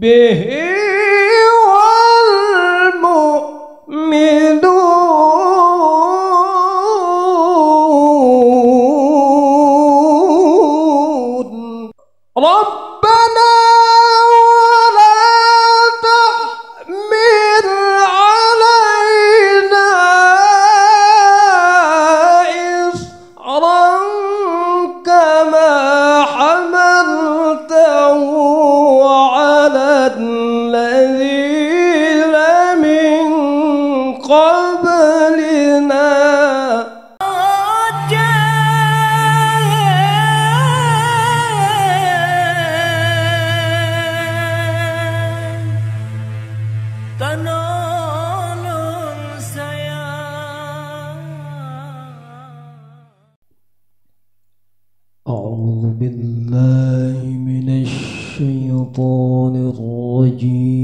به والمؤمنون ربنا ولا تحمل علينا إصرا كما حملته على الذين من قبلنا أعوذ بالله من الشيطان الرجيم.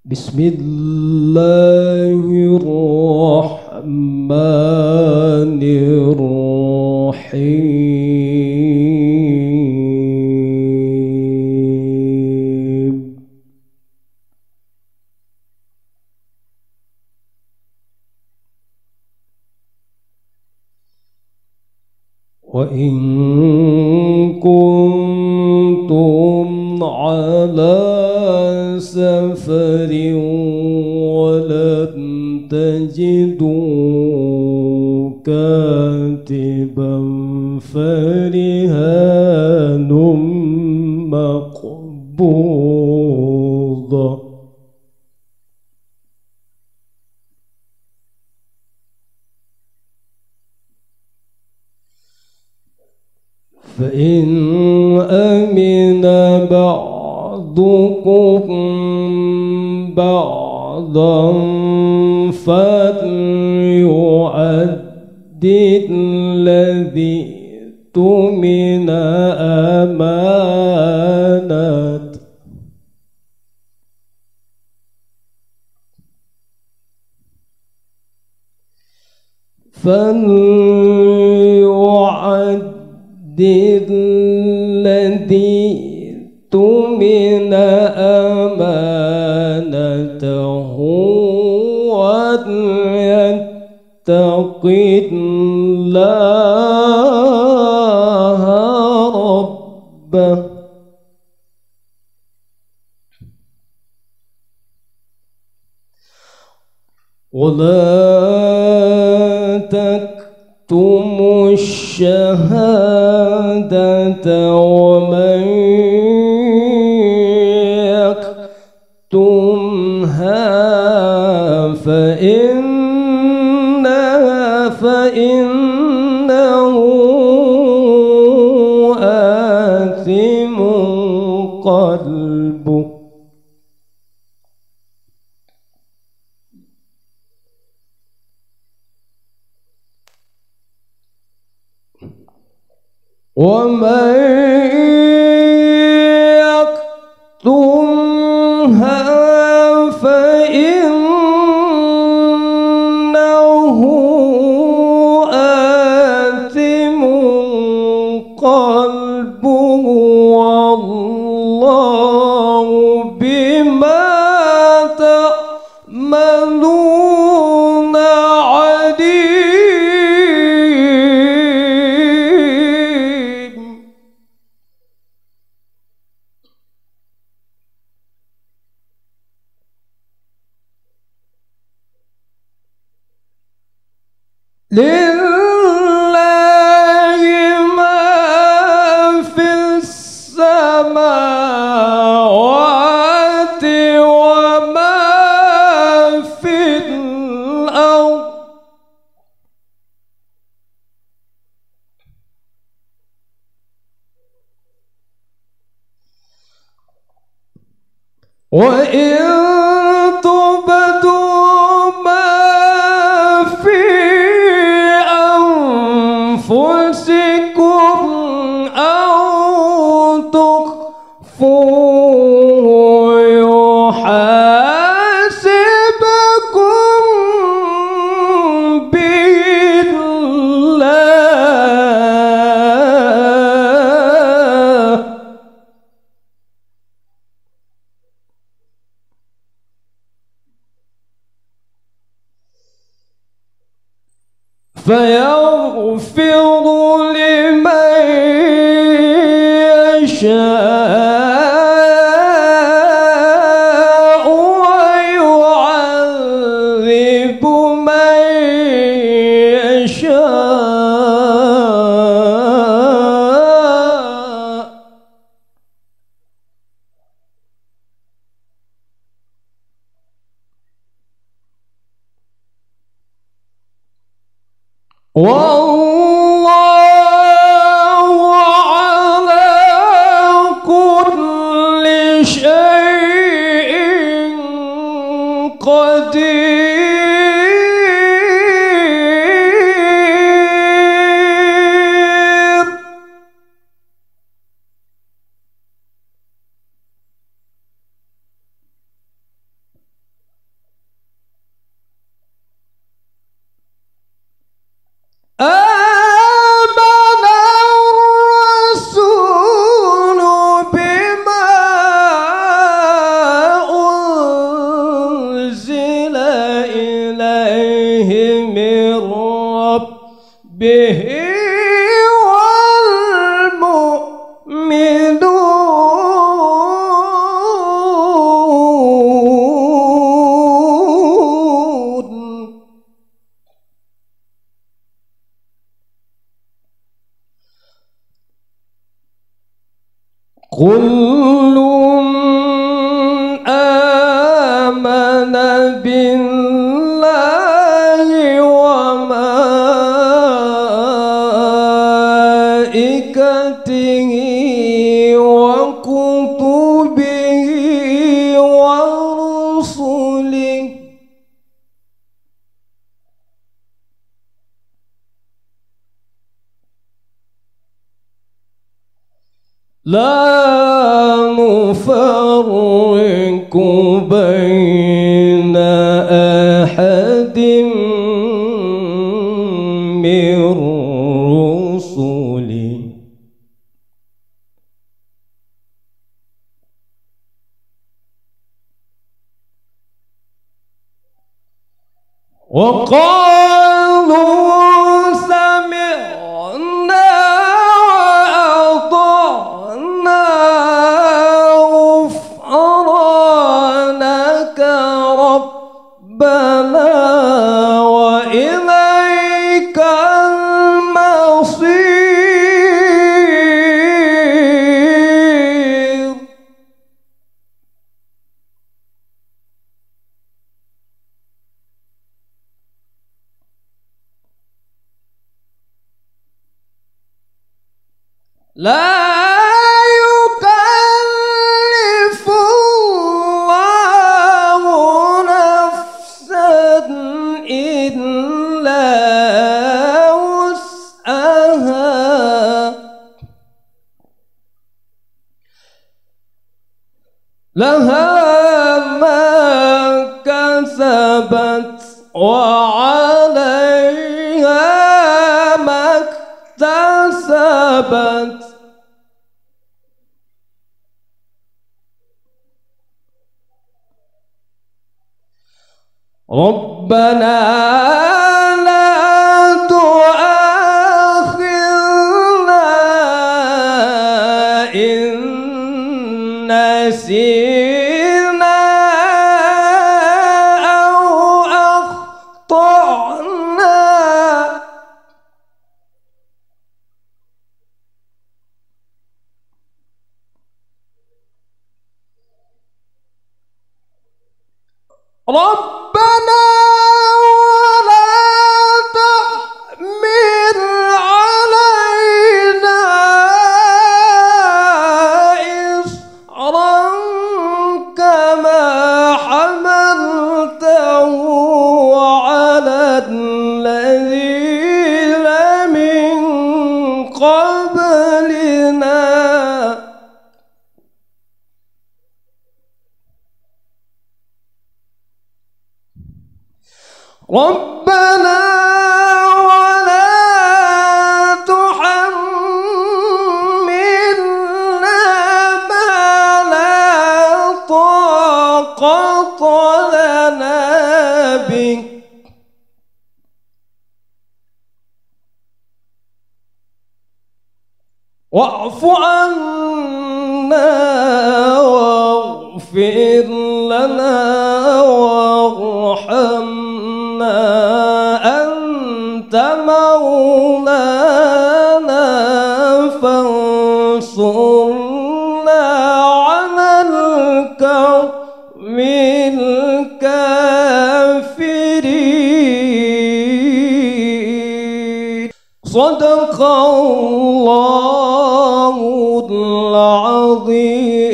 بسم الله الرحمن الرحيم. وإن كنتم على سفر ولن تجدوا كاتبا فرهان مقبوضة فإن أمن بعضكم بعضا فليؤد الذي اؤتمن أمانته فليؤد الذي اؤتمن أمانته وليتق الله ربه ولا تكتموا الشهادة ومن يكتمها فإنه آثم قلبه ومن يكتمها فإنه آثم قلبه والله بما تعملون عليم. لله ما في السماوات وما في الأرض وإن تبدوا ما في أنفسكم أو تخفوه يحاسبكم فيغفر لمن يشاء ويعذب من يشاء. والله على كل شيء قدير. آمن الرسول بما أنزل إليه من ربه والمؤمنون كل آمن بالله وملائكته وكتبه ورسله لا نفرق بين أحد من رسله وقالوا سمعنا وأطعنا غفرانك ربنا وإليك المصير. لا يكلف الله نفسا إلا وسعها لها ما كسبت وعليها ما اكتسبت. ربنا لا تؤاخذنا إن نسينا أو أخطأنا. ربنا ولا تحمل علينا إصرا كما حملته على الذين من قبلنا. ربنا ولا تحملنا ما لا طاقة لنا به واعف عنا واغفر لنا وارحمنا أنت مولانا فانصرنا على القوم الكافرين. صدق الله العظيم.